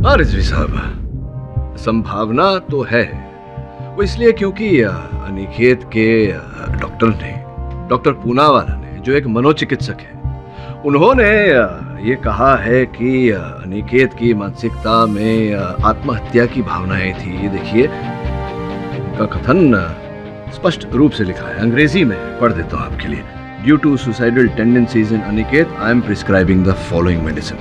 हाँ रिजवी साहब, संभावना तो है। वो इसलिए क्योंकि अनिकेत के डॉक्टर पूनावाला ने, जो एक मनोचिकित्सक है, उन्होंने ये कहा है कि अनिकेत की मानसिकता में आत्महत्या की भावनाएं थी। ये देखिए, उनका कथन स्पष्ट रूप से लिखा है, अंग्रेजी में पढ़ देता हूँ आपके लिए। Due to suicidal tendencies in Aniket, I am prescribing the following medicine.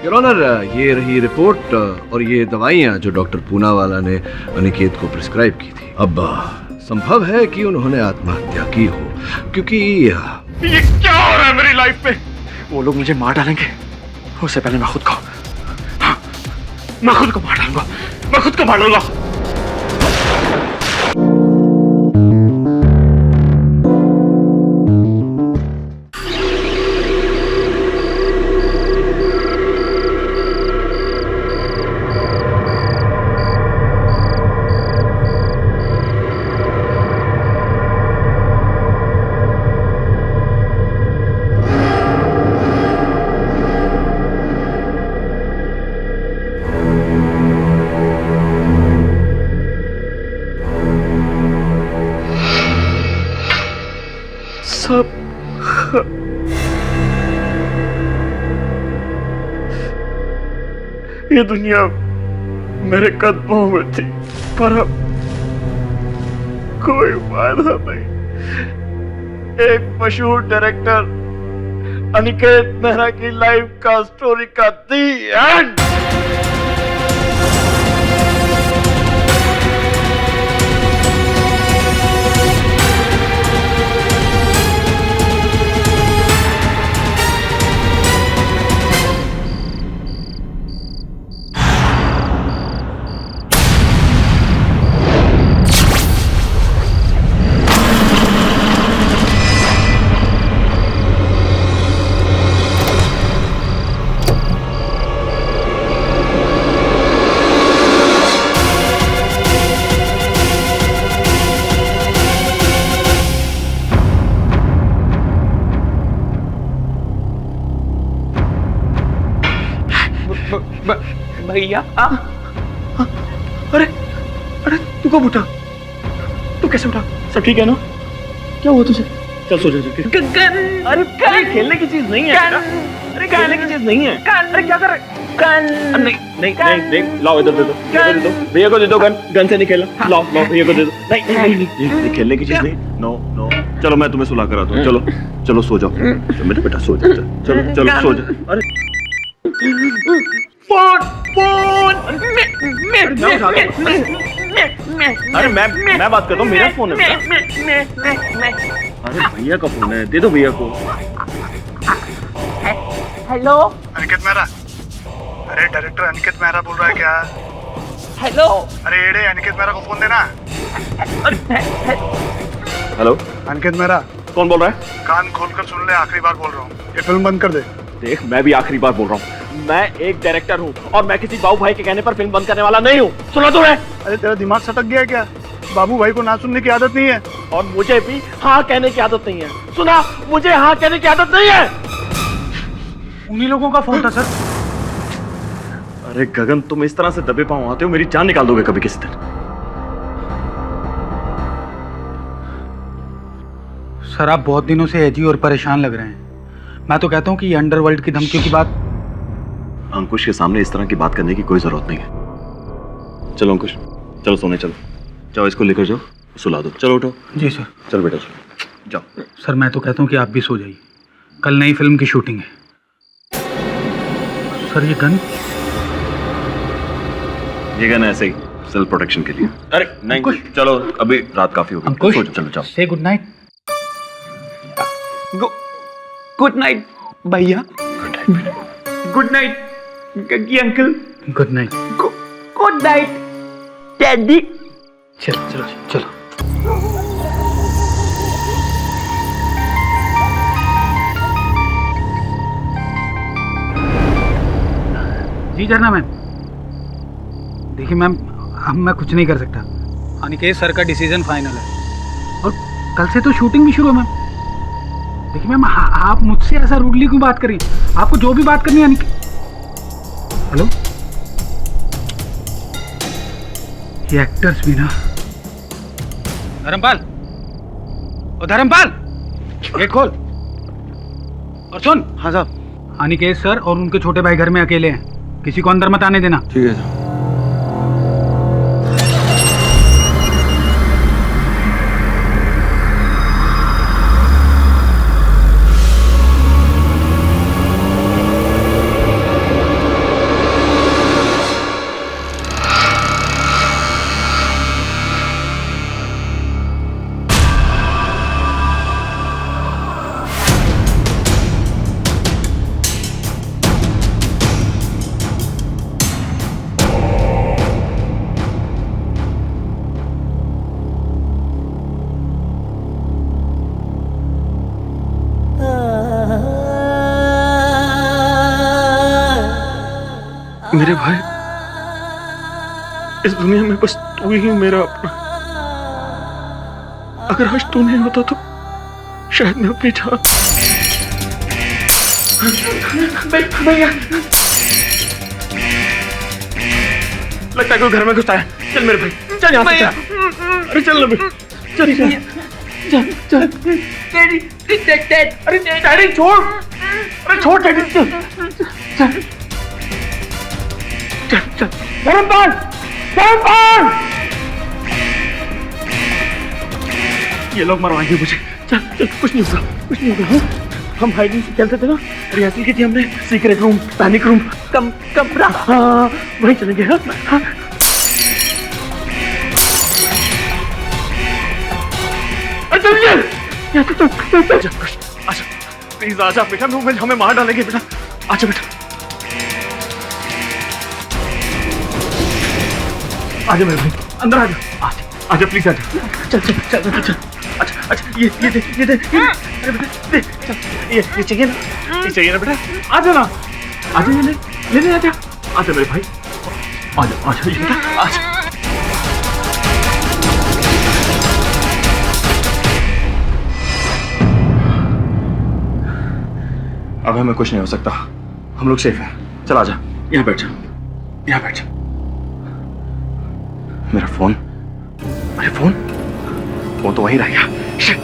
Your honour, ये रही रिपोर्ट और ये दवाइयाँ जो डॉक्टर पूनावाला ने अनिकेत को प्रिस्क्राइब की थी। अब संभव है कि उन्होंने आत्महत्या की हो, क्योंकि ये क्या हो रहा है मेरी लाइफ में? वो लोग मुझे मार डालेंगे, उससे पहले मैं खुद को मार डालूंगा। मैं खुद को मार डालूंगा। सब ये दुनिया मेरे कदमों में थी, पर अब कोई फायदा नहीं। एक मशहूर डायरेक्टर अनिकेत मेहरा की लाइफ का स्टोरी का दी एंड। भैया, अरे तू कब उठा? तू कैसे उठा? सब ठीक है ना? क्या हुआ तुझे? चल सो जा। अरे खेलने की चीज नहीं है। अरे खेलने की चीज नहीं है। अरे क्या कर रहे? नहीं देख, लाओ इधर दे दो भैया को दे दो। गन से नहीं खेलना। लाओ भैया को दे दो। नहीं खेलने की चीज नहीं। नो चलो मैं तुम्हें सुला कर आता हूँ। चलो सो जाओ मेरे बेटा, सो जाओ। चलो सो जाओ। अरे फोन अरे मैं बात करता हूँ, मेरा फोन है। अरे भैया का फोन है, दे दो भैया को। हेलो अनिकेत मेहरा। अरे डायरेक्टर अनिकेत मेहरा बोल रहा है क्या? हेलो। अरे एड़े, अनिकेत मेहरा को फोन देना। हेलो अनिकेत मेहरा। कौन बोल रहा है? कान खोलकर सुन ले, आखिरी बार बोल रहा हूँ, ये फिल्म बंद कर दे। देख, मैं भी आखिरी बार बोल रहा हूँ, मैं एक डायरेक्टर हूँ और मैं किसी बाबू भाई के कहने पर फिल्म बंद करने वाला नहीं हूँ। सुना तो है? अरे तेरा दिमाग सटक गया है क्या? बाबू भाई को ना सुनने की आदत नहीं है। और मुझे भी हाँ कहने की आदत नहीं है। सुना, मुझे हाँ कहने की आदत नहीं है। उन्हीं लोगों का फोन था सर। अरे गगन, तुम इस तरह से दबे पांव आते हो, मेरी जान निकाल दोगे कभी किसी दिन। सर आप बहुत दिनों से एजी और परेशान लग रहे हैं। मैं तो कहता हूँ कि ये अंडरवर्ल्ड की धमकियों की बात। अंकुश के सामने इस तरह की बात करने की कोई जरूरत नहीं है। चलो अंकुश, चलो सोने चलो। जाओ इसको लेकर जाओ, सुला दो। चलो उठो। जी सर। चलो बेटा चलो जाओ। सर मैं तो कहता हूँ कि आप भी सो जाइए, कल नई फिल्म की शूटिंग है। सर ये गन ऐसे ही सेल्फ प्रोटेक्शन के लिए। अरे नहीं, चलो अभी रात काफी हो गई। चलो जाओ। से गुड नाइट। गुड नाइट भैया। Good night Gaggi uncle. Good night. Good night daddy. चलो। जी झरना मैम। देखिए मैम, मैं कुछ नहीं कर सकता। अनिकेत सर का डिसीजन फाइनल है और कल से तो शूटिंग भी शुरू है मैम। देखिए मैम, आप मुझसे ऐसा रूडली क्यों बात करिए? आपको जो भी बात करनी है हेलो ये एक्टर्स भी ना। धर्मपाल, ओ धर्मपाल, गेट खोल। और सुन। हाँ साहब। अनिकेत सर और उनके छोटे भाई घर में अकेले हैं, किसी को अंदर मत आने देना। ठीक है साहब। मेरे भाई, इस दुनिया में बस तू ही मेरा अपना। अगर आज तू नहीं होता तो शायद मैं अपनी जान। भैया, लगता है कोई घर में घुसा है। चल मेरे भाई, चल यहाँ से चल। अरे चल ना भाई, चल चल चल। डैडी, डैड, अरे डैडी छोड़, अरे छोड़ डैडी, चल चल चल चल। धर्मपाल, धर्मपाल, ये लोग मरवाएंगे मुझे। चल चल, कुछ नहीं होगा, कुछ नहीं होगा। हाँ? हम हाइडिंग से खेलते थे ना, रिहर्सल की थी हमने। सीक्रेट रूम, पैनिक रूम, कमरा। हाँ वहीं चलेंगे। हाँ हाँ। चल आजा, प्लीज आजा बेटा, हमें मार डालेंगे बेटा। आजा बेटा, आजा मेरे भाई, अंदर आजा। आजा प्लीज आजा। चल चल चल चल चल। अच्छा अच्छा, ये दे, ये दे। अरे बेटा दे, चल। ये चाहिए ना, ये चाहिए ना बेटा। आजा ना, आजा, ये ले आजा। आजा मेरे भाई, आजा आजा ये बेटा, आजा। अब हमें कुछ नहीं हो सकता, हम लोग सेफ हैं। चल आजा, यहाँ बैठ जा, यहाँ बैठ जा। मेरा फोन, अरे फोन तो वहीं रह गया। शिट,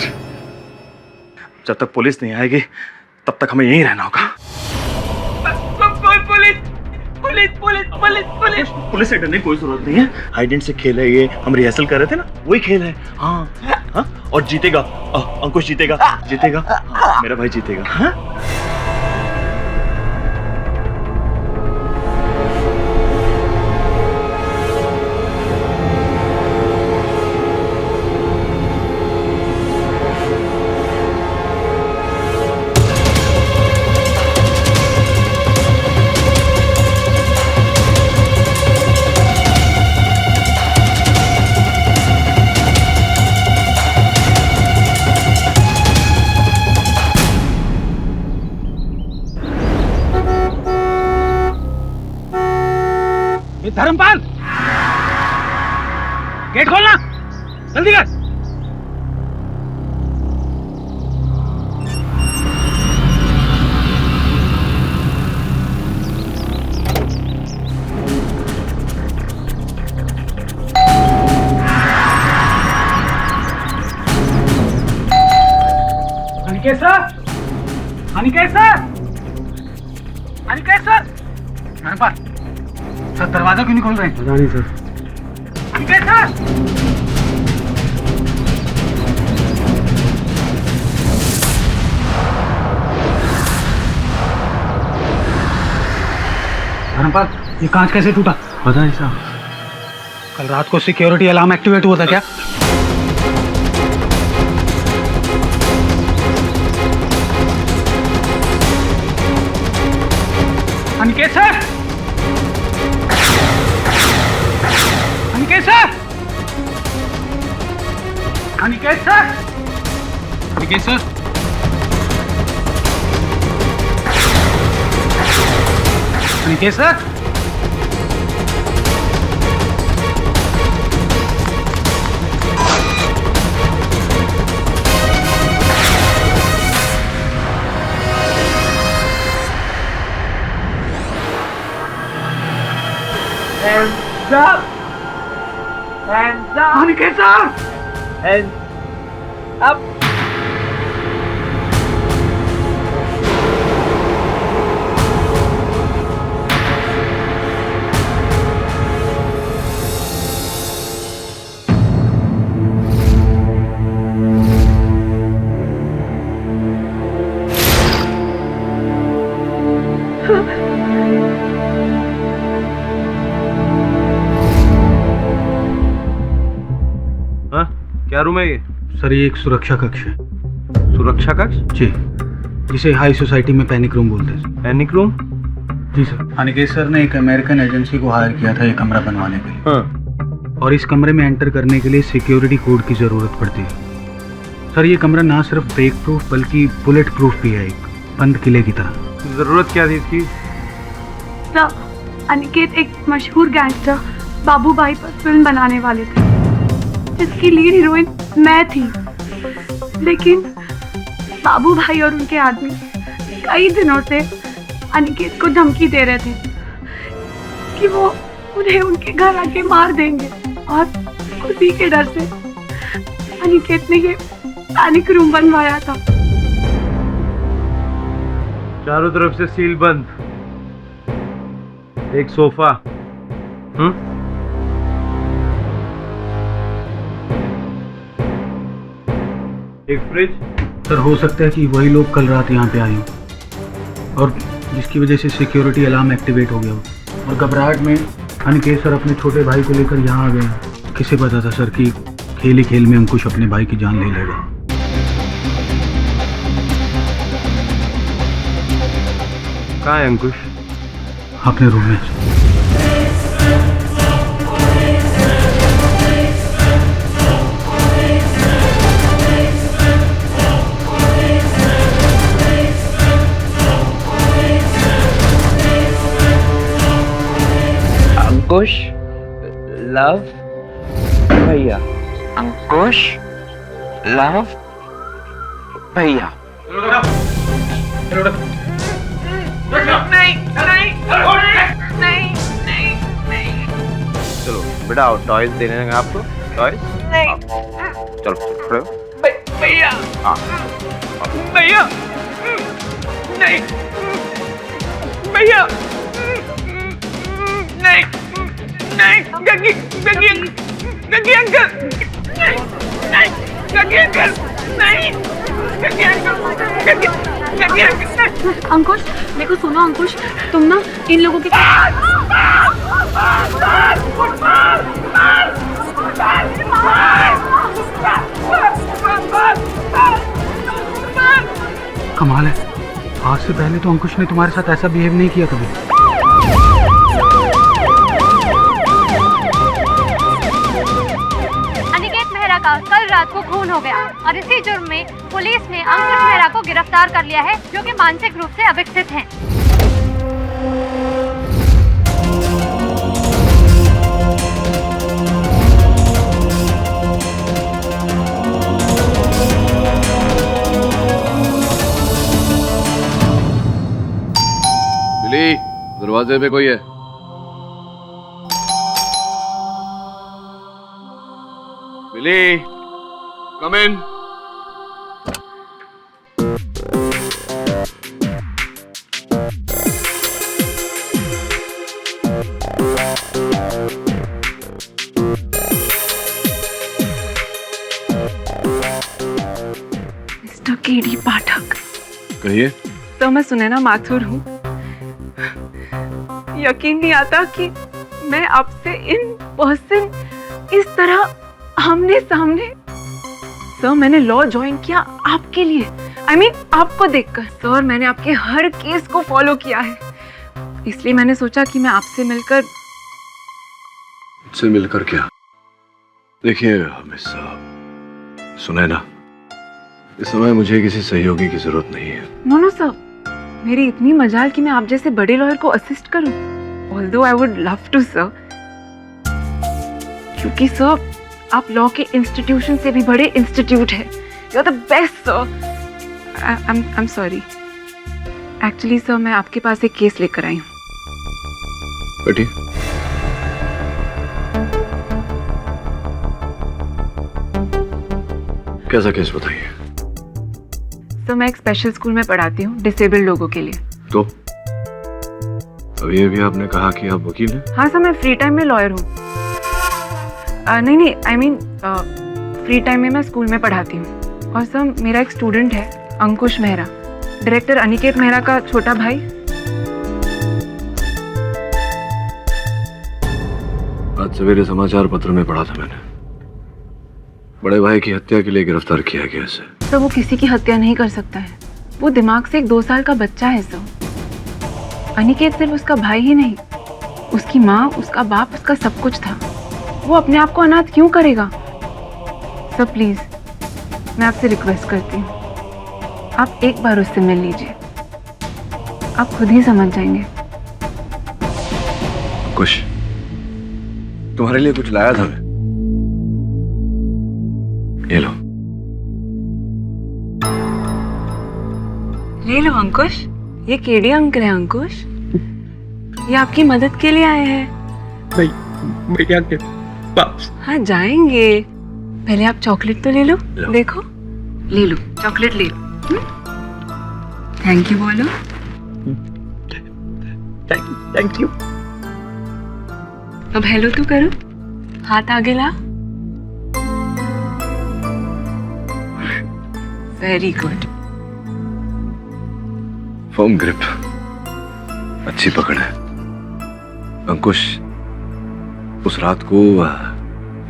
जब तक पुलिस नहीं आएगी तब तक हमें यहीं रहना होगा। पुलिस से डरने की कोई जरूरत नहीं है। हाइड एंड सीक खेल है ये, हम रिहर्सल कर रहे थे ना, वही खेल है। हाँ हाँ, और जीतेगा अंकुश, जीतेगा जीतेगा। हाँ, मेरा भाई जीतेगा। हाँ धर्मपाल, गेट खोलना, जल्दी कर। Aniket sir, Aniket sir, Aniket sir. Dharampal sir, दरवाजा क्यों नहीं खोल रहे हैं? पता नहीं सर। अनिकेत सर, धर्मपाल ये कांच कैसे टूटा? पता नहीं साहब। कल रात को सिक्योरिटी अलार्म एक्टिवेट हुआ था क्या? Aniket sir, Aniket sir, Aniket sir, Aniket sir, Aniket sir, Hands up! Hands up. Aniket sir, Hands up. हाँ, क्या रूम है ये? सर ये एक सुरक्षा कक्ष है सुरक्षा कक्ष? जी, जिसे हाई सोसाइटी में पैनिक रूम बोलते हैं। Panic room? जी सर। अनिकेत सर ने एक अमेरिकन एजेंसी को हायर किया था ये कमरा बनवाने के लिए। हाँ। और इस कमरे में एंटर करने के लिए सिक्योरिटी कोड की ज़रूरत पड़ती है। सर ये कमरा ना सिर्फ ब्रेक प्रूफ बल्कि बुलेट प्रूफ भी है, एक बंद किले की तरह। जरूरत क्या थी इसकी? सर, अनिकेत एक मशहूर गैंगस्टर बाबू भाई पर फिल्म बनाने वाले थे, जिसकी लीड हीरोइन मैं थी। लेकिन बाबू भाई और उनके आदमी कई दिनों से अनिकेत को धमकी दे रहे थे कि वो उन्हें उनके घर आके मार देंगे, और उसी के डर से अनिकेत ने ये पैनिक रूम बनवाया था। चारों तरफ से सील बंद, एक सोफा, एक फ्रिज। सर हो सकता है कि वही लोग कल रात यहाँ पे आए हों, और जिसकी वजह से सिक्योरिटी अलार्म एक्टिवेट हो गया हो, और घबराहट में अनिकेत सर अपने छोटे भाई को लेकर यहाँ आ गए। किसे पता था सर कि खेल ही खेल में अंकुश अपने भाई की जान ले लेगा। कहाँ है अंकुश? अपने रूम में। अंकुश, लव, भैया। अंकुश, लव, भैया। नहीं, नहीं, नहीं, नहीं, नहीं। चलो बेटा आओ, टॉयज देने लगा आपको। टॉयज? नहीं। चलो खड़े हो। भैया। हाँ। भैया। नहीं। भैया। नहीं, नहीं, गगी, गगी, गगी अंकल, नहीं, नहीं, गगी अंकल, नहीं, गगी अंकल, गगी, गगी अंकल। अंकुश, देखो सुनो अंकुश, तुम ना इन लोगों के कमाल है, आज से पहले तो अंकुश ने तुम्हारे साथ ऐसा बिहेव नहीं किया कभी। अनिकेत मेहरा का कल रात को खून हो गया, और इसी जुर्म में पुलिस ने अंकुश मेहरा को गिरफ्तार कर लिया है, जो कि मानसिक रूप से अविकसित हैं। बिली, दरवाजे पे कोई है? बिली, कम इन। मिस्टर केडी पाठक। कहिए। तो मैं सुनैना माथुर हूँ। यकीन नहीं आता कि मैं आपसे इन पर्सन इस तरह आमने सामने। सर, मैंने लॉ ज्वाइन किया आपके लिए, I mean, आपको देखकर। सर, मैंने आपके हर केस को फॉलो किया है, इसलिए मैंने सोचा कि मैं आपसे मिलकर। मुझसे मिलकर क्या? देखिए मिस सुनैना, इस समय मुझे किसी सहयोगी की जरूरत नहीं है। नो सर, मेरी इतनी मजाल कि मैं आप जैसे बड़े लॉयर को असिस्ट करूं। Although I would love to sir, क्योंकि सर आप लॉ के इंस्टीट्यूशन से भी बड़े इंस्टीट्यूट है। You are the best sir. I am sorry. Actually sir, मैं आपके पास एक केस लेकर आई हूँ। बैठिए। कैसा केस बताइए। तो मैं एक स्पेशल स्कूल में पढ़ाती हूँ डिसेबल्ड लोगों के लिए। तो अभी आपने कहा कि आप वकील हैं। हाँ सर, मैं फ्री टाइम में लॉयर हूँ। नहीं, आई मीन फ्री टाइम में मैं स्कूल में पढ़ाती हूँ। और सर मेरा एक स्टूडेंट है अंकुश मेहरा, डायरेक्टर अनिकेत मेहरा का छोटा भाई। आज सवेरे समाचार पत्र में पढ़ा था मैंने, बड़े भाई की हत्या के लिए गिरफ्तार किया गया इसे। तो वो किसी की हत्या नहीं कर सकता है, वो दिमाग से एक 2 साल का बच्चा है सर। अनिकेत सिर्फ उसका भाई ही नहीं, उसकी माँ, उसका बाप, उसका सब कुछ था। वो अपने आप को अनाथ क्यों करेगा? सर प्लीज, मैं आपसे रिक्वेस्ट करती हूँ, आप एक बार उससे मिल लीजिए, आप खुद ही समझ जाएंगे। कुछ तुम्हारे लिए कुछ लाया था मैं, ये लो। ले लो अंकुश, ये केडी अंकल है अंकुश, ये आपकी मदद के लिए आए हैं। भैया के पास। हाँ जाएंगे, पहले आप चॉकलेट तो ले लो। देखो, ले लो चॉकलेट, ले लो। थैंक यू बोलो। Thank you. अब हेलो तो करो, हाथ आगे ला। Very good. फर्म ग्रिप, अच्छी पकड़ है। अंकुश, उस रात को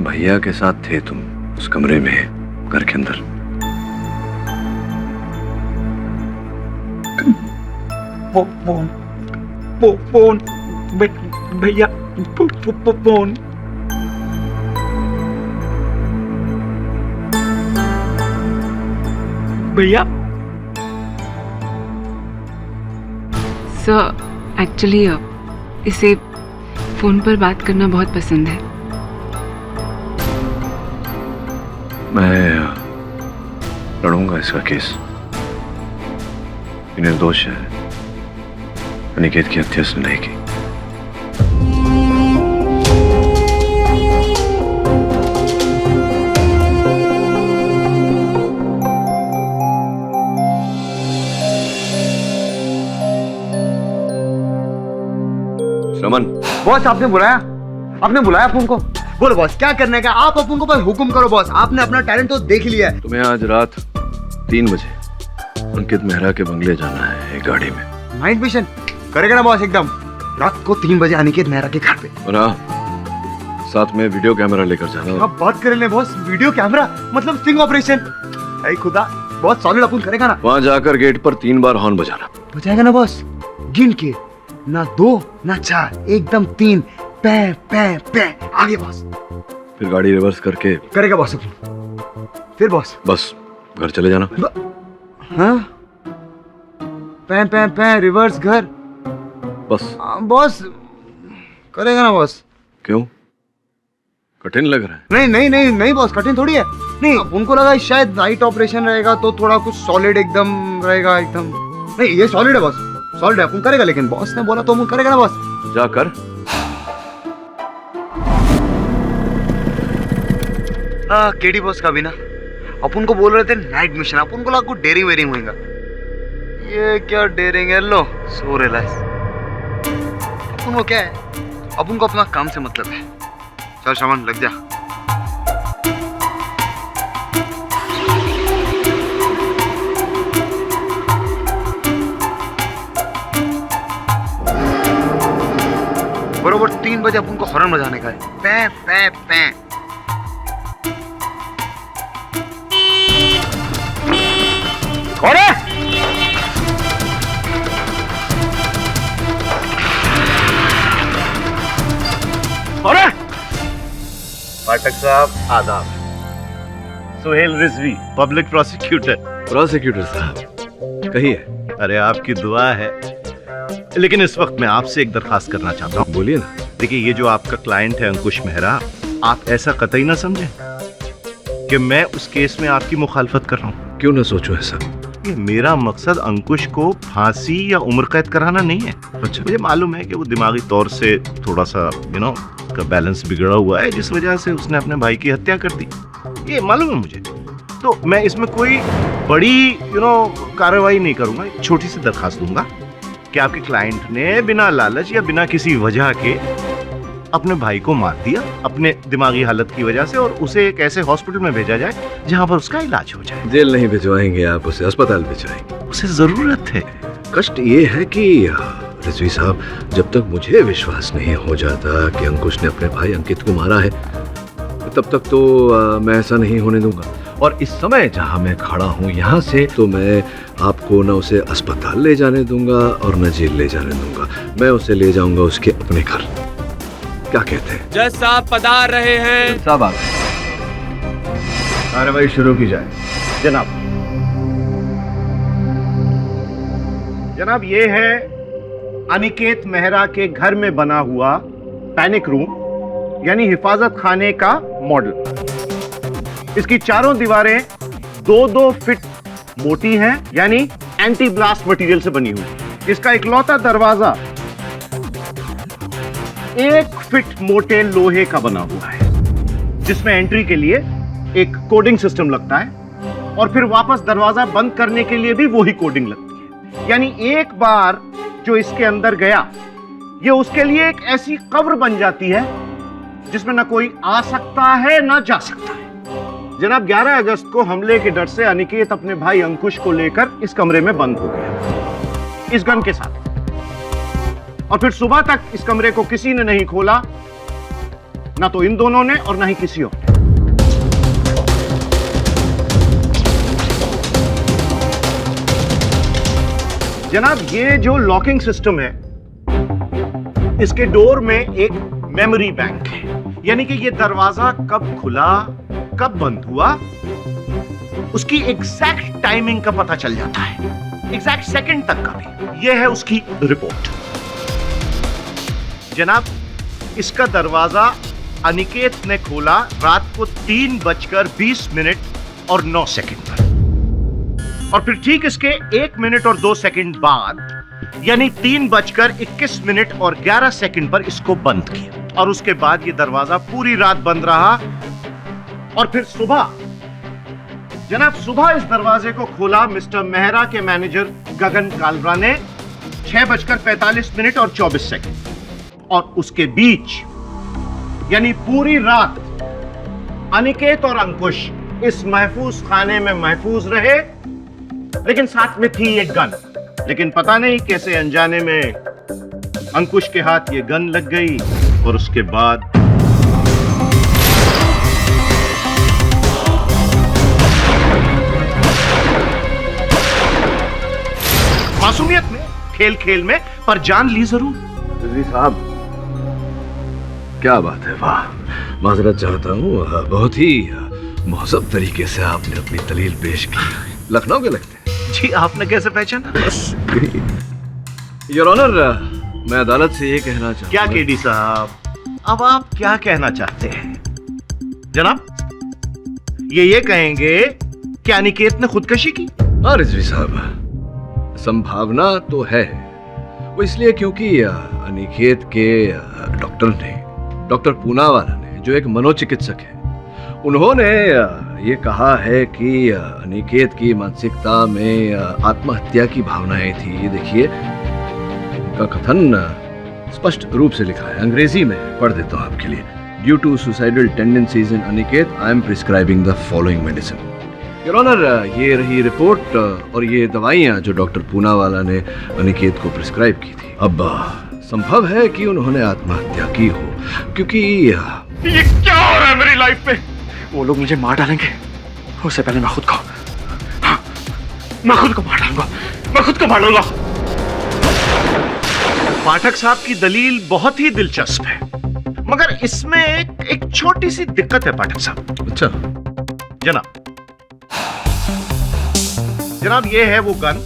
भैया के साथ थे तुम उस कमरे में, घर के अंदर। फोन भैया, फोन। भैया सर, एक्चुअली इसे फोन पर बात करना बहुत पसंद है। मैं लड़ूंगा इसका केस। ये निर्दोष है, अनिकेत की हत्या उसने नहीं की। श्रमन, बॉस आपने बुलाया अपन को। बोलो बॉस, क्या करने का? आप अपन को बस हुक्म करो बॉस, आपने अपना टैलेंट तो देख लिया है। तुम्हें आज रात 3 बजे अंकित मेहरा के बंगले जाना है, एक गाड़ी में। नाइट मिशन करेगा ना बॉस? एकदम रात को 3 बजे अनिकेत मेहरा के घर पे। और हाँ, साथ में वीडियो कैमरा लेकर जाना। अब बात कर ले बॉस, वीडियो कैमरा मतलब स्टिंग ऑपरेशन। अरे खुदा, बहुत सॉलिड अपन करेगा ना? वहां जाकर गेट पर 3 बार हॉर्न बजाना। बजाएगा ना बॉस? गिन के, ना 2 ना 4, एकदम 3। पे पे पे आगे बॉस। फिर गाड़ी रिवर्स करके करेगा बॉस अपन। फिर बॉस बस घर चले जाना। हाँ, पे पे पे रिवर्स घर। बस। बॉस करेगा ना बॉस? क्यों, कठिन लग रहा है? नहीं नहीं नहीं नहीं बॉस, कठिन थोड़ी है। नहीं, उनको लगा शायद नाइट ऑपरेशन रहेगा तो थोड़ा कुछ सॉलिड एकदम रहेगा एकदम। नहीं, ये सॉलिड है बॉस, सॉलिड है, अपन करेगा। लेकिन बॉस ने बोला तो अपन करेगा ना बॉस? जाकर। हाँ, केडी बॉस का भी ना, अपन को बोल रहे थे नाइट मिशन, अपन को लगा कुछ डेयरिंग वेरिंग होगा। ये क्या डेयरिंग है? लो सो रिलैक्स। अपन को क्या है, अपन को अपना काम से मतलब है। चल श्रवण, लग जा। बरोबर 3 बजे अपन को हॉर्न बजाने का है। पे पे पे। पाठक साहब आदाब। Suhail Rizvi, public prosecutor. Prosecutor साहब कहिए। अरे आपकी दुआ है, लेकिन इस वक्त मैं आपसे एक दरखास्त करना चाहता हूँ। बोलिए ना। देखिए, ये जो आपका क्लाइंट है अंकुश मेहरा, आप ऐसा कतई ना समझें कि मैं उस केस में आपकी मुखालफत कर रहा हूँ। क्यों ना सोचो ऐसा? ये मेरा मकसद अंकुश को फांसी या उम्र कैद कराना नहीं है। अच्छा। मुझे मालूम है कि वो दिमागी तौर से थोड़ा सा उसका बैलेंस बिगड़ा हुआ है, जिस वजह से उसने अपने भाई की हत्या कर दी। ये मालूम है मुझे। तो मैं इसमें कोई बड़ी कार्रवाई नहीं करूंगा। एक छोटी सी दरखास्त दूंगा कि आपके क्लाइंट ने बिना लालच या बिना किसी वजह के अपने भाई को मार दिया अपने दिमागी हालत की वजह से, और उसे एक ऐसे हॉस्पिटल में भेजा जाए जहां पर उसका इलाज हो जाए। जेल नहीं भिजवाएंगे आप, उसे अस्पताल भिजवाएंगे। उसे जरूरत है। कष्ट ये है कि रिजवी साहब, जब तक मुझे विश्वास नहीं हो जाता कि अंकुश ने अपने भाई अंकित को मारा है, तब तक तो मैं ऐसा नहीं होने दूंगा। और इस समय जहां मैं खड़ा हूं यहाँ से, तो मैं आपको न उसे अस्पताल ले जाने दूंगा और न जेल ले जाने दूंगा। मैं उसे ले जाऊंगा उसके अपने घर। क्या कहते हैं? जज साहब पधार रहे हैं। साहब आ कार्रवाई शुरू की जाए। जनाब, जनाब ये है अनिकेत मेहरा के घर में बना हुआ पैनिक रूम, यानी हिफाजत खाने का मॉडल। इसकी चारों दीवारें 2-2 फीट मोटी हैं, यानी एंटी ब्लास्ट मटेरियल से बनी हुई। इसका इकलौता दरवाजा 1 फीट मोटे लोहे का बना हुआ है, जिसमें एंट्री के लिए एक कोडिंग सिस्टम लगता है और फिर वापस दरवाजा बंद करने के लिए भी वही कोडिंग लगती है। यानी एक बार जो इसके अंदर गया, ये उसके लिए एक ऐसी कब्र बन जाती है जिसमें ना कोई आ सकता है ना जा सकता है। जनाब, 11 अगस्त को हमले के डर से अनिकेत अपने भाई अंकुश को लेकर इस कमरे में बंद हो गया, इस गन के साथ। और फिर सुबह तक इस कमरे को किसी ने नहीं खोला, ना तो इन दोनों ने और ना ही किसी और। जनाब, ये जो लॉकिंग सिस्टम है, इसके डोर में एक मेमोरी बैंक है, यानी कि ये दरवाजा कब खुला कब बंद हुआ उसकी एग्जैक्ट टाइमिंग का पता चल जाता है, एग्जैक्ट सेकंड तक का भी। यह है उसकी रिपोर्ट। जनाब, इसका दरवाजा अनिकेत ने खोला रात को 3:20 और 9 सेकंड पर, और फिर ठीक इसके 1 मिनट और 2 सेकंड बाद, यानी 3:21 और 11 सेकंड पर इसको बंद किया। और उसके बाद ये दरवाजा पूरी रात बंद रहा। और फिर सुबह, जनाब, सुबह इस दरवाजे को खोला मिस्टर मेहरा के मैनेजर गगन कालरा ने 6:45 और 24 सेकंड। और उसके बीच, यानी पूरी रात, अनिकेत और अंकुश इस महफूज खाने में महफूज रहे, लेकिन साथ में थी एक गन। लेकिन पता नहीं कैसे अनजाने में अंकुश के हाथ ये गन लग गई, और उसके बाद मासूमियत में, खेल खेल में, पर जान ली जरूर। रिजवी साहब, क्या बात है, वाह। माजरत चाहता हूँ, बहुत ही मुहज़्ज़ब तरीके से आपने अपनी दलील पेश की। लखनऊ के लगते हैं जी, आपने कैसे पहचाना? योर ऑनर, मैं अदालत से ये कहना चाहता हूँ। क्या केडी साहब, अब आप क्या कहना चाहते हैं? जनाब, ये कहेंगे कि अनिकेत ने खुदकशी की? हाँ रिजवी साहब, संभावना तो है। वो इसलिए क्योंकि अनिकेत के डॉक्टर पूनावाला ने, जो एक मनोचिकित्सक है, उन्होंने ये कहा है कि अनिकेत की मानसिकता में आत्महत्या की भावनाएं थी। ये देखिए, का कथन स्पष्ट रूप से लिखा है, अंग्रेजी में पढ़ देता हूँ आपके लिए। Due to suicidal tendencies in Aniket, I am prescribing the following medicine. Your honour, ये रही रिपोर्ट और ये दवाइयाँ जो डॉक्टर पूनावाला ने अनिकेत को प्रिस्क्राइब की थी। अब संभव है कि उन्होंने आत्महत्या की हो, क्योंकि ये क्या हो रहा है मेरी लाइफ में? वो लोग मुझे मार डालेंगे, उससे पहले मैं खुद को मार डालूंगा। मैं खुद को मार डालूंगा। पाठक साहब की दलील बहुत ही दिलचस्प है, मगर इसमें एक छोटी सी दिक्कत है पाठक साहब। अच्छा जनाब, ये है वो गन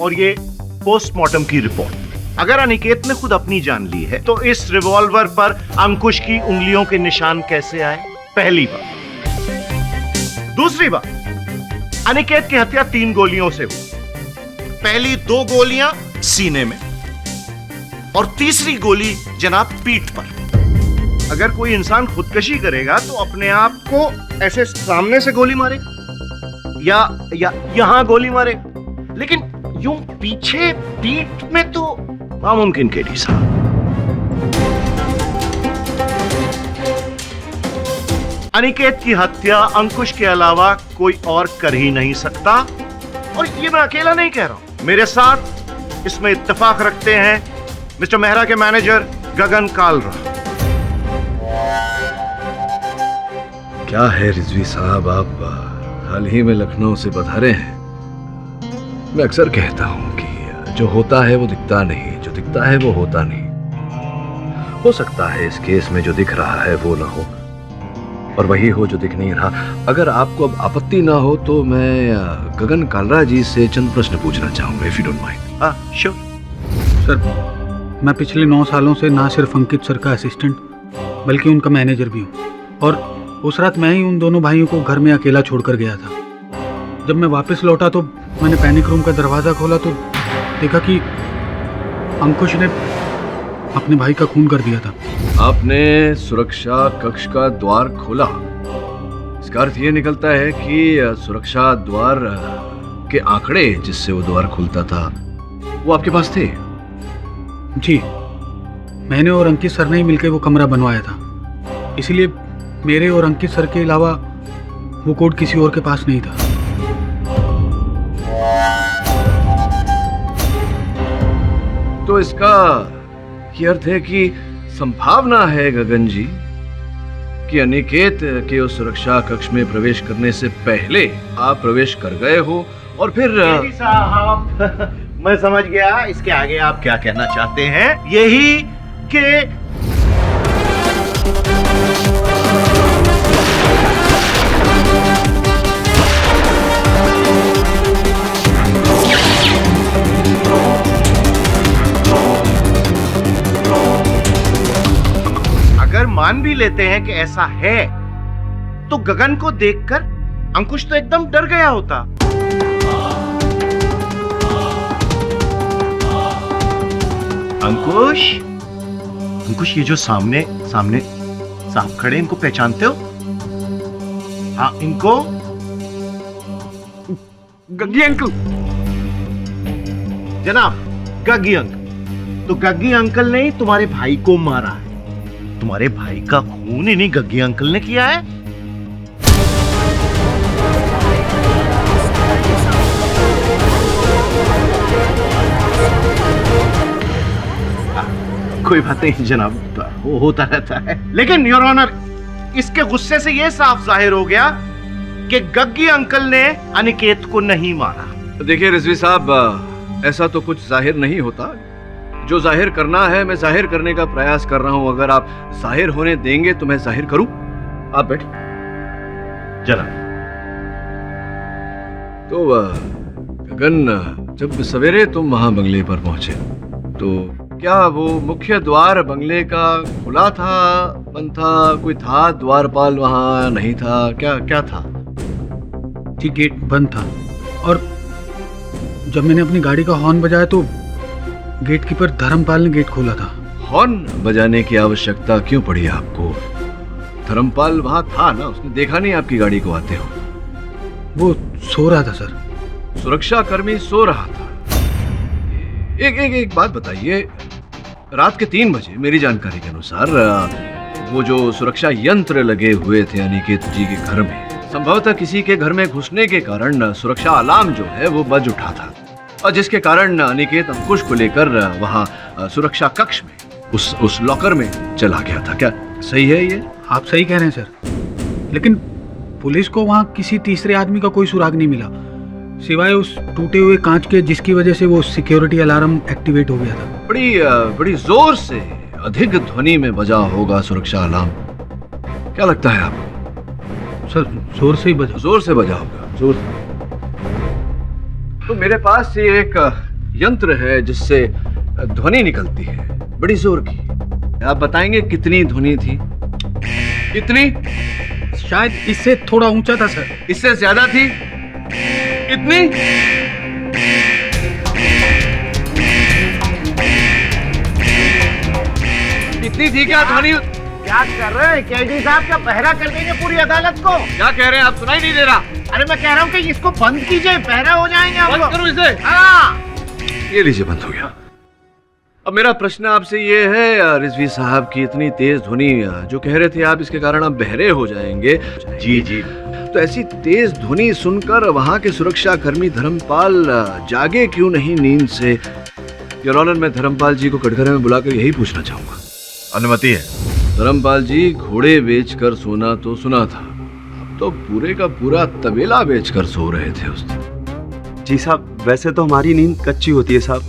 और ये पोस्टमार्टम की रिपोर्ट। अगर अनिकेत ने खुद अपनी जान ली है, तो इस रिवॉल्वर पर अंकुश की उंगलियों के निशान कैसे आए? पहली बात। दूसरी बात, अनिकेत की हत्या 3 गोलियों से हुई। पहली 2 गोलियां सीने में और तीसरी गोली जनाब पीठ पर। अगर कोई इंसान खुदकशी करेगा तो अपने आप को ऐसे सामने से गोली मारेगा, या यहां गोली मारे, लेकिन यूं पीछे पीठ में तो नामुमकिन केडी साहब। अनिकेत की हत्या अंकुश के अलावा कोई और कर ही नहीं सकता, और ये मैं अकेला नहीं कह रहा हूं, मेरे साथ इसमें इत्तेफाक रखते हैं मिस्टर मेहरा के मैनेजर गगन कालरा। क्या है रिजवी साहब, आप हाल ही में लखनऊ से पधारे हैं। मैं अक्सर कहता हूं कि जो होता है वो दिखता नहीं, जो दिखता है वो होता नहीं। हो सकता है इस केस में जो दिख रहा है वो ना हो, और वही हो जो दिख नहीं रहा। अगर आपको अब आपत्ति ना हो तो मैं गगन कालरा जी से चंद प्रश्न पूछना चाहूंगा, इफ यू डोंट माइंड। हाँ श्योर सर, मैं पिछले 9 सालों से ना सिर्फ अंकित सर का असिस्टेंट बल्कि उनका मैनेजर भी हूँ, और उस रात मैं ही उन दोनों भाइयों को घर में अकेला छोड़कर गया था। जब मैं वापस लौटा तो मैंने पैनिक रूम का दरवाज़ा खोला तो देखा कि अंकुश ने अपने भाई का खून कर दिया था। आपने सुरक्षा कक्ष का द्वार खोला, इसका अर्थ ये निकलता है कि सुरक्षा द्वार के आंकड़े जिससे वो द्वार खुलता था वो आपके पास थे। जी, मैंने और अंकित सर ने ही मिलकर वो कमरा बनवाया था, इसलिए मेरे और अंकित सर के अलावा वो कोड किसी और के पास नहीं था। तो इसका ये अर्थ है कि संभावना है गगन जी कि अनिकेत के उस सुरक्षा कक्ष में प्रवेश करने से पहले आप प्रवेश कर गए हो, और फिर साहब मैं समझ गया, इसके आगे आप क्या कहना चाहते हैं, यही कि अगर मान भी लेते हैं कि ऐसा है तो गगन को देखकर अंकुश तो एकदम डर गया होता। अंकुश, अंकुश, ये जो सामने सामने साहब खड़े, इनको पहचानते हो? हाँ, इनको गग्गी अंकल। जनाब, गग्गी अंकल। तो गग्गी अंकल ने तुम्हारे भाई को मारा है। तुम्हारे भाई का खून इन्हीं गग्गी अंकल ने किया है। कोई बात नहीं जनाब, वो होता रहता है। लेकिन योर ऑनर, इसके गुस्से से यह साफ जाहिर हो गया कि गग्गी अंकल ने अनिकेत को नहीं मारा। देखिए रिजवी साहब, ऐसा तो कुछ जाहिर नहीं होता। जो जाहिर करना है मैं जाहिर करने का प्रयास कर रहा हूं। अगर आप जाहिर होने देंगे तो मैं जाहिर करूं। आप बैठ। जनाब, तो गगन, जब सवेरे तुम वहां बंगले पर पहुंचे तो क्या वो मुख्य द्वार बंगले का खुला था, बंद था, कोई था द्वारपाल वहां नहीं था, क्या क्या था? जी, गेट बंद था, और जब मैंने अपनी गाड़ी का हॉर्न बजाया तो गेट कीपर धर्मपाल ने गेट खोला था। हॉर्न बजाने की आवश्यकता क्यों पड़ी आपको? धर्मपाल वहां था ना, उसने देखा नहीं आपकी गाड़ी को आते हो? वो सो रहा था सर। सुरक्षा कर्मी सो रहा था। एक बात बताइए, रात के 3 बजे मेरी जानकारी के अनुसार वो जो सुरक्षा यंत्र लगे हुए थे अनिकेत जी के घर में, संभवतः किसी के घर में घुसने के कारण सुरक्षा अलार्म जो है वो बज उठा था, और जिसके कारण अनिकेत अंकुश को लेकर वहां सुरक्षा कक्ष में उस लॉकर में चला गया था। क्या सही है ये? आप सही कह रहे हैं सर, लेकिन पुलिस को वहां किसी तीसरे आदमी का कोई सुराग नहीं मिला, सिवाय उस टूटे हुए कांच के जिसकी वजह से वो सिक्योरिटी अलार्म एक्टिवेट हो गया था। बड़ी जोर से, अधिक ध्वनि में बजा होगा सुरक्षा अलार्म। क्या लगता है आपको? सर, जोर से ही बजा। जोर से बजा होगा, जोर से। तो मेरे पास ये एक यंत्र है जिससे ध्वनि निकलती है, बड़ी जोर की। आप बताएंगे कितनी ध्वनि थी? कितनी? शायद इससे थोड़ा ऊंचा था सर। इससे ज्यादा थी? कितनी? इतनी थी क्या ध्वनि? क्या कर रहे हैं केडी साहब? क्या पहरा कर देंगे पूरी अदालत को? क्या कह रहे हैं आप? सुनाई नहीं दे रहा। अरे मैं कह रहा हूँ कि इसको बंद कीजिए, पहरा हो जाएंगे हम बंद लोग। करूं इसे? हाँ। ये लीजिए, बंद हो गया। अब मेरा प्रश्न आपसे ये है रिजवी साहब की इतनी तेज ध्वनि जो कह रहे थे आप, इसके कारण आप बहरे हो जाएंगे। जी जी। तो ऐसी तेज ध्वनि सुनकर वहां के सुरक्षा कर्मी धर्मपाल जागे क्यों नहीं नींद से? योर ऑनर, मैं धर्मपाल जी को कटघरे में बुलाकर यही पूछना चाहूंगा। अनुमति है। धर्मपाल जी, घोड़े बेचकर सोना तो सुना था, तो पूरे का पूरा तबेला बेचकर सो रहे थे उस दिन। जी साहब, वैसे तो हमारी नींद कच्ची होती है साहब,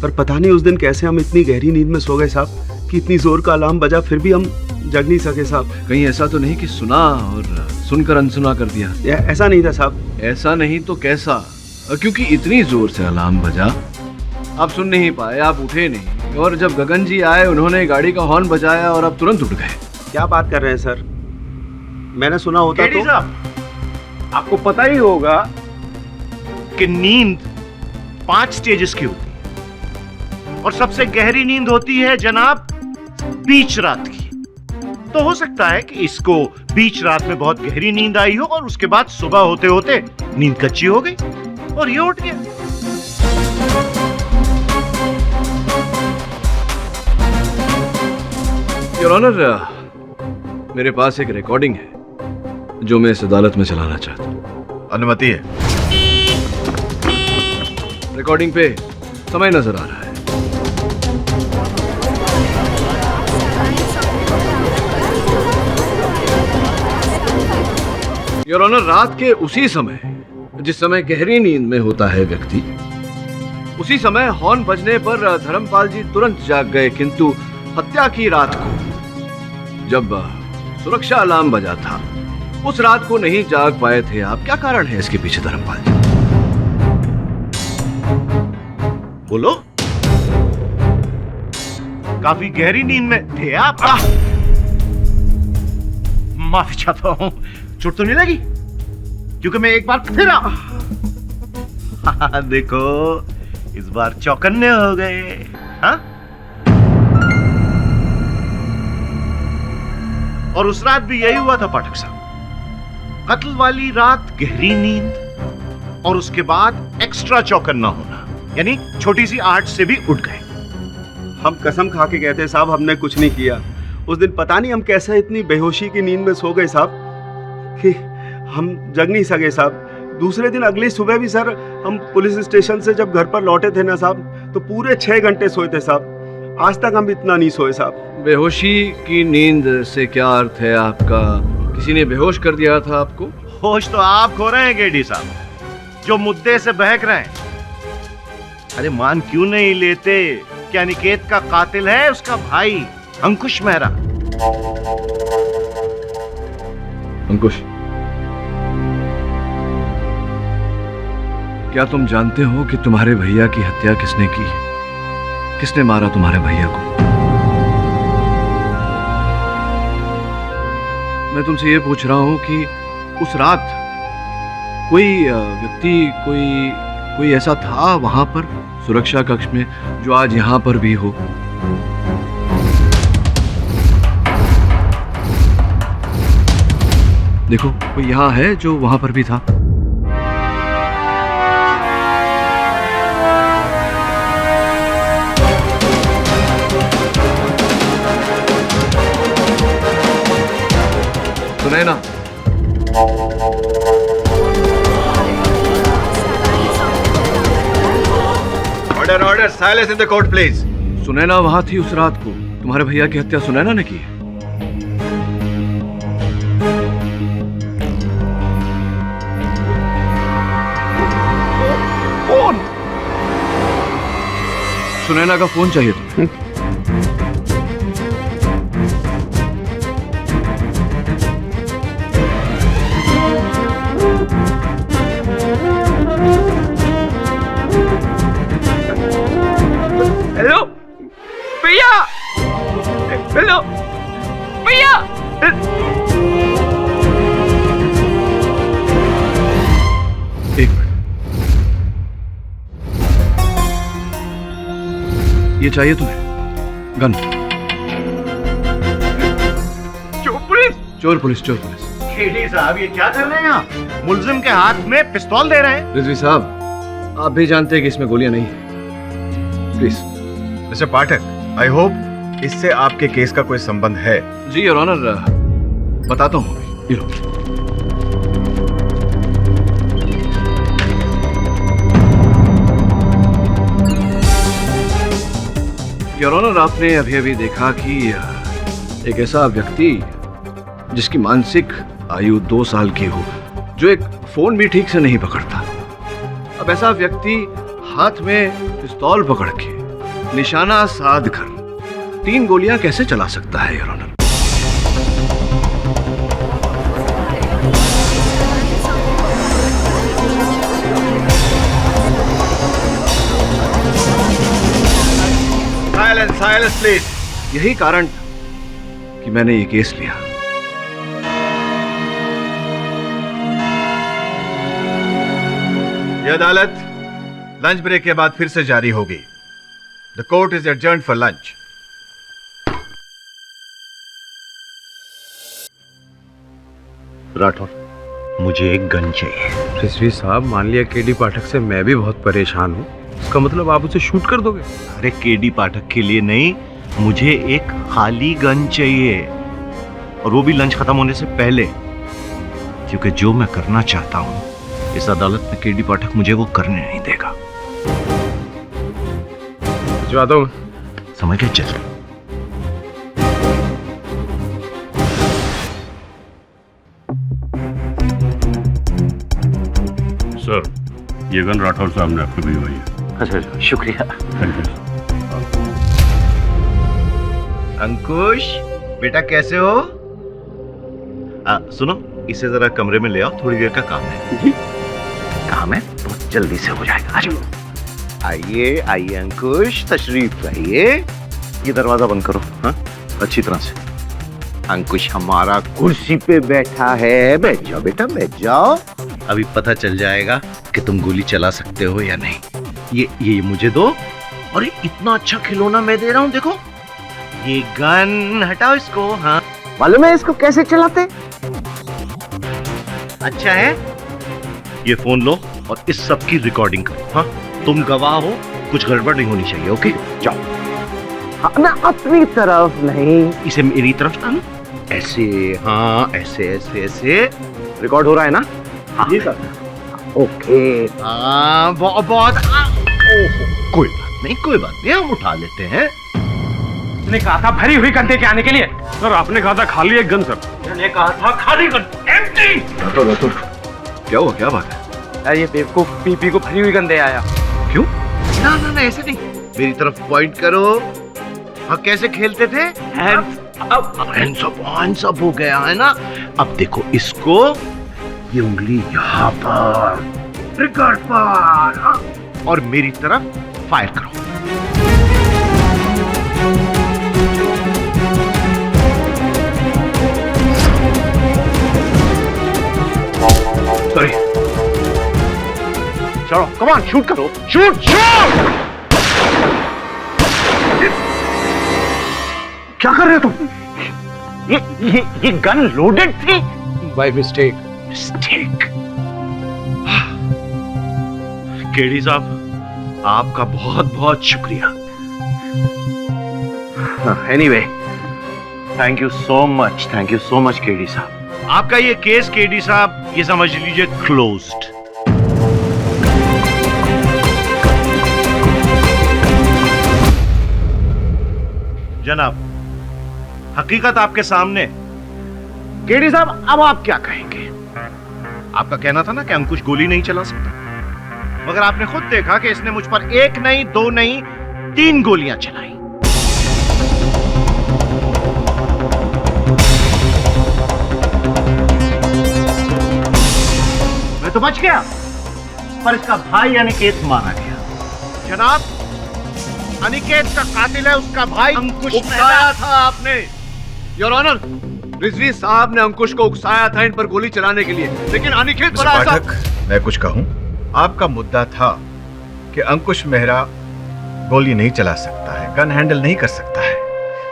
पर पता नहीं उस दिन कैसे हम इतनी गहरी नींद में सो गए साहब कि इतनी जोर का अलार्म बजा फिर भी हम जग नहीं सके साहब। कहीं ऐसा तो नहीं कि सुना और सुनकर अनसुना कर दिया? ऐसा नहीं था साहब। ऐसा नहीं तो कैसा? क्योंकि इतनी जोर से अलार्म बजा, आप सुन नहीं पाए, आप उठे नहीं, और जब गगन जी आए उन्होंने गाड़ी का हॉर्न बजाया और आप तुरंत उठ गए। क्या बात कर रहे हैं सर? मैंने सुना होता केडी तो। साहब, आपको पता ही होगा कि नींद 5 स्टेजेस की होती है और सबसे गहरी नींद होती है जनाब बीच रात की। तो हो सकता है कि इसको बीच रात में बहुत गहरी नींद आई हो और उसके बाद सुबह होते होते नींद कच्ची हो गई और ये उठ गया। योर ऑनर, मेरे पास एक रिकॉर्डिंग है जो मैं इस अदालत में चलाना चाहता हूँ। अनुमति है। रिकॉर्डिंग पे समय नजर आ रहा है। योर ऑनर, रात के उसी समय जिस समय गहरी नींद में होता है व्यक्ति, उसी समय हॉर्न बजने पर धर्मपाल जी तुरंत जाग गए, किंतु हत्या की रात को जब सुरक्षा अलार्म बजा था उस रात को नहीं जाग पाए थे आप। क्या कारण है इसके पीछे धर्मपाल जी? बोलो। काफी गहरी नींद में थे आप। माफी चाहता हूं, चोट तो नहीं लगी? क्योंकि मैं एक बार फिर देखो, इस बार चौकन्ने हो गए। हाँ? और उस रात भी यही हुआ था पाठक साहब। कत्ल वाली रात गहरी नींद और उसके बाद एक्स्ट्रा चौकन्ना होना, यानी छोटी सी आहट से भी उठ गए। हम कसम खा के कहते हैं साहब, हमने कुछ नहीं किया। उस दिन पता नहीं हम कैसे इतनी बेहोशी की नींद में सो गए साहब कि हम जग नहीं सके साहब। दूसरे दिन अगली सुबह भी सर, हम पुलिस स्टेशन से जब घर पर लौटे थे ना साहब, तो पूरे 6 घंटे सोए थे साहब। आज तक हम इतना नहीं सोए साहब। बेहोशी की नींद से क्या अर्थ है आपका? किसी ने बेहोश कर दिया था आपको? होश तो आप खो रहे हैं गेडी साहब, जो मुद्दे से बहक रहे हैं। अरे मान क्यों नहीं लेते कि अनिकेत का कातिल है उसका भाई अंकुश मेहरा। अंकुश, क्या तुम जानते हो कि तुम्हारे भैया की हत्या किसने की? किसने मारा तुम्हारे भैया को? मैं तुमसे ये पूछ रहा हूं कि उस रात कोई व्यक्ति, कोई ऐसा था वहां पर सुरक्षा कक्ष में जो आज यहां पर भी हो? देखो, कोई यहां है जो वहां पर भी था? Sunaina, order order, silence in the court please. Sunaina वहां थी उस रात को? तुम्हारे भैया की हत्या सुनैना ने की है? कौन? सुनैना का फोन चाहिए तुम्हें? हेलो भैया, हेलो भैया। एक मिनट, ये चाहिए तुम्हें? गन? चोर पुलिस, चोर पुलिस। केडी साहब ये क्या कर रहे हैं आप? मुलजिम के हाथ में पिस्तौल दे रहे हैं। रिजवी साहब, आप भी जानते हैं कि इसमें गोलियां नहीं है। Please. Mister Pathak, I hope इससे आपके केस का कोई संबंध है। जी योर ऑनर, बताता हूँ। ये लो। योर ऑनर, आपने अभी अभी देखा कि एक ऐसा व्यक्ति जिसकी मानसिक आयु 2 साल की हो, जो एक फोन भी ठीक से नहीं पकड़ता, अब ऐसा व्यक्ति हाथ में पिस्तौल पकड़ के निशाना साध कर 3 गोलियां कैसे चला सकता है your honour? Silence, silence please. यही कारण कि मैंने ये केस लिया। यह अदालत लंच ब्रेक के बाद फिर से जारी होगी। The court is adjourned for lunch. Rathore, मुझे एक गन चाहिए। रिजवी साहब, मान लिया केडी पाठक से मैं भी बहुत परेशान हूँ, इसका मतलब आप उसे शूट कर दोगे? अरे केडी पाठक के लिए नहीं, मुझे एक खाली गन चाहिए, और वो भी लंच खत्म होने से पहले, क्योंकि जो मैं करना चाहता हूँ इस अदालत में केडी पाठक मुझे वो करने नहीं देगा। भिजवाता हूँ। समझ गए? चल। सर, ये गन राठौर साहब ने आपको भिजवाई है। अच्छा, शुक्रिया। Thank you. अंकुश बेटा, कैसे हो? सुनो, इसे जरा कमरे में ले आओ, थोड़ी देर का काम है। काम है बहुत जल्दी से हो जाएगा। आ जाओ। आइए आइए अंकुश, तशरीफ लाइए। ये दरवाजा बंद करो। हाँ, अच्छी तरह से। अंकुश हमारा कुर्सी पे बैठा है। बैठ जाओ बेटा, बैठ जाओ। अभी पता चल जाएगा कि तुम गोली चला सकते हो या नहीं। ये मुझे दो। और इतना अच्छा खिलौना मैं दे रहा हूँ, देखो। ये गन, हटाओ इसको। हाँ, मालूम है इसको कैसे चलाते? अच्छा है। ये फोन लो और इस सब की रिकॉर्डिंग करो। हाँ, तुम गवाह हो, कुछ गड़बड़ नहीं होनी चाहिए। ओके, जाओ। हाँ, ना अपनी तरफ नहीं, इसे मेरी तरफ डालो। ऐसे, हाँ, ऐसे ऐसे ऐसे। रिकॉर्ड हो रहा है ना? हाँ जी सर। ओके। हाँ, बहुत कोई बात नहीं, कोई बात नहीं, हम उठा लेते हैं। मैंने कहा था भरी हुई गन के आने के लिए। सर, आपने कहा था खाली एक गन। सर, मैंने कहा था खाली गन, एम्प्टी। राठौर, क्या हुआ? क्या बात है? यार, ये बेवकूफ पीपी को भरी हुई गन दे आया। क्यों? ना ना ना, ऐसे नहीं, मेरी तरफ पॉइंट करो। हाँ, कैसे खेलते थे? हैंड्स अप हो गया है ना? अब देखो इसको, ये उंगली यहाँ पर, ट्रिगर पर, हाँ, और मेरी तरफ फायर करो। सॉरी। चलो, कम ऑन, शूट करो। Shoot shoot. क्या कर रहे हो तुम? ये गन लोडेड थी। By mistake. मिस्टेक। केडी साहब, आपका बहुत बहुत शुक्रिया। Anyway, thank you so much KD साहब। आपका ये केस केडी साहब, ये समझ लीजिए क्लोज्ड। जनाब, हकीकत आपके सामने। केडी साहब, अब आप क्या कहेंगे? आपका कहना था ना कि अंकुश गोली नहीं चला सकता, मगर आपने खुद देखा कि इसने मुझ पर 1 नहीं, 2 नहीं, 3 गोलियां चलाई। मैं तो बच गया, पर इसका भाई अनिकेत मारा गया। जनाब, अनिकेत का कातिल है उसका भाई अंकुश। उकसाया था आपने योर ऑनर। रिजवी साहब ने अंकुश को उकसाया था इन पर गोली चलाने के लिए, लेकिन अनिकेत बड़ा ऐसा। पाठक, मैं कुछ कहूं? आपका मुद्दा था कि अंकुश मेहरा गोली नहीं चला सकता है, गन हैंडल नहीं कर सकता है,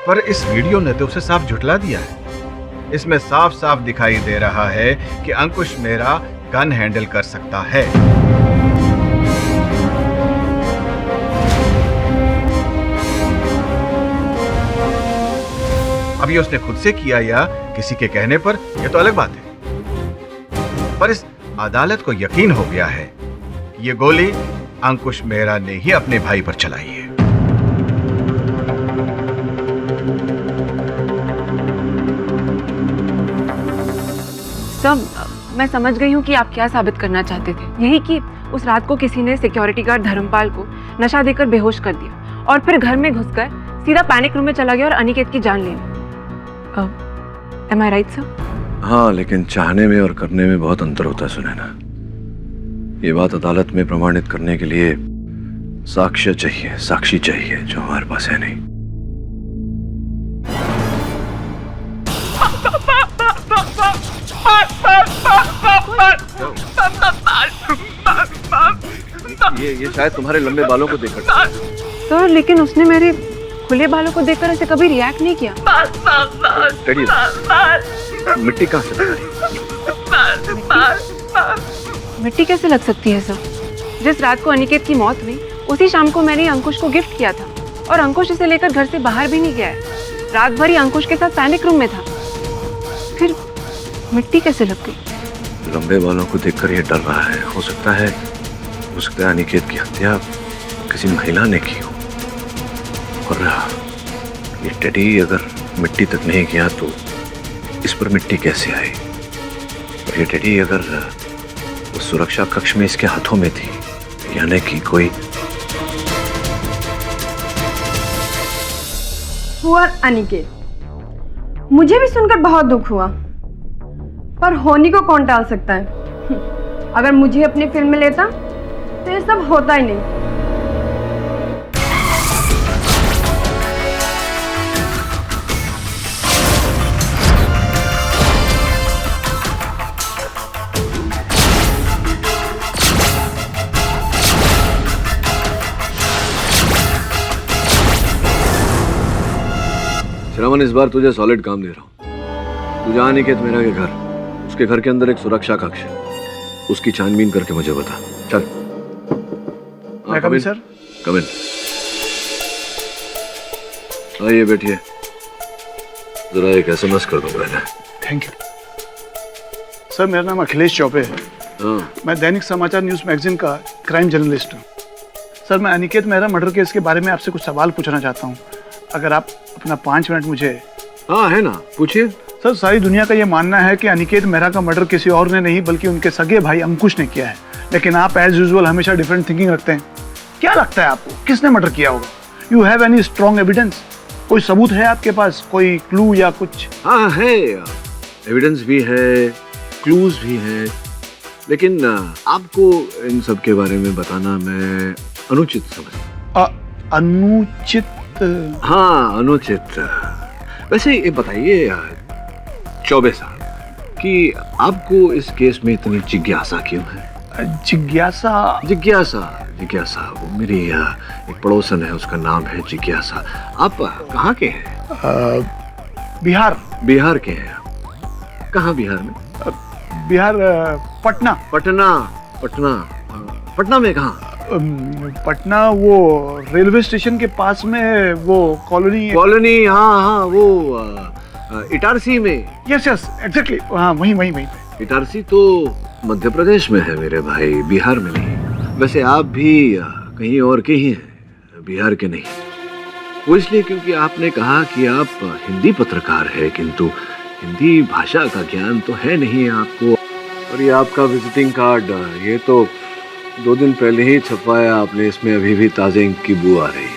पर इस वीडियो ने तो उसे साफ झुठला दिया है। इसमें साफ साफ दिखाई दे रहा है कि अंकुश मेहरा गन हैंडल कर सकता है। अब ये उसने खुद से किया या किसी के कहने पर, यह तो अलग बात है। पर इस अदालत को यकीन हो गया है ये गोली अंकुश मेहरा ने ही अपने भाई पर चलाई है। सब मैं समझ गई हूँ कि आप क्या साबित करना चाहते थे। यही कि उस रात को किसी ने सिक्योरिटी गार्ड धर्मपाल को नशा देकर बेहोश कर दिया और फिर घर में घुसकर सीधा पैनिक रूम में चला गया और अनिकेत की जान ले ली। Am I right, sir? हाँ, लेकिन चाहने में और करने में बहुत अंतर होता है सुनैना। ये बात अदालत में प्रमाणित करने के लिए साक्ष्य चाहिए, साक्षी चाहिए, जो हमारे पास है नहीं। ये शायद तुम्हारे लंबे बालों को देखकर। सर, लेकिन उसने मेरे खुले बालों को देखकर ऐसे कभी रिएक्ट नहीं किया। मिट्टी कहाँ से लग रही? मिट्टी कैसे लग सकती है सर? जिस रात को अनिकेत की मौत हुई उसी शाम को मैंने अंकुश को गिफ्ट किया था और अंकुश इसे लेकर घर से बाहर भी नहीं गया है। रात भर ही अंकुश के साथ पैनिक रूम में था, फिर मिट्टी कैसे लग गई? लंबे बालों को देखकर ये डर रहा है। हो सकता है अनिकेत की हत्या किसी महिला ने की हो। और ये टेडी अगर मिट्टी तक नहीं गया तो इस पर मिट्टी कैसे आई? और ये टेडी अगर उस सुरक्षा कक्ष में इसके हाथों में थी, यानी कि कोई हुआ अनिकेत। मुझे भी सुनकर बहुत दुख हुआ, पर होनी को कौन टाल सकता है। अगर मुझे अपनी फिल्म में लेता तो ये सब होता ही नहीं। श्रवण, इस बार तुझे सॉलिड काम दे रहा हूँ। तू जा अनिकेत मेहरा के घर, उसके घर के अंदर एक सुरक्षा कक्ष है, उसकी छानबीन करके मुझे बता। चल। मैं कम इन सर? कम इन। आइए बैठिए, जरा एक SMS कर दो पहले। Thank you sir. मेरा नाम अखिलेश चौबे है। हाँ। मैं दैनिक समाचार न्यूज मैगजीन का क्राइम जर्नलिस्ट हूँ। सर, मैं अनिकेत मेहरा मर्डर केस के बारे में आपसे कुछ सवाल पूछना चाहता हूँ, अगर आप अपना 5 मिनट मुझे। हाँ है ना, पूछिए। सर, सारी दुनिया का ये मानना है कि अनिकेत मेहरा का मर्डर किसी और ने नहीं बल्कि उनके सगे भाई अंकुश ने किया है, लेकिन आप एज यूजुअल हमेशा डिफरेंट थिंकिंग रखते हैं। क्या लगता है आपको किसने मर्डर किया होगा? You have any strong evidence? कोई सबूत है आपके पास, कोई क्लू या कुछ? हाँ है, एविडेंस भी है, क्लूज भी है, लेकिन आपको इन सब के बारे में बताना मैं अनुचित समझता। अनुचित? हाँ, अनुचित। वैसे ये बताइए चौबे साहब कि आपको इस केस में इतनी जिज्ञासा क्यों है? जिज्ञासा? जिज्ञासा वो मेरी एक पड़ोसन है, उसका नाम है जिज्ञासा। आप कहाँ के हैं? बिहार के हैं। कहाँ बिहार में? बिहार पटना। पटना में कहाँ? पटना वो रेलवे स्टेशन के पास में वो कॉलोनी। हाँ, वो इटारसी में। यस एग्जैक्टली, हाँ वहीं। इटारसी तो मध्य प्रदेश में है मेरे भाई, बिहार में नहीं। वैसे आप भी कहीं और के ही हैं, बिहार के नहीं। वो इसलिए क्योंकि आपने कहा कि आप हिंदी पत्रकार है, किंतु हिंदी भाषा का ज्ञान तो है नहीं आपको। और ये आपका विजिटिंग कार्ड, ये तो 2 दिन पहले ही छपवाया आपने, इसमें अभी भी ताजे इंक की बू आ रही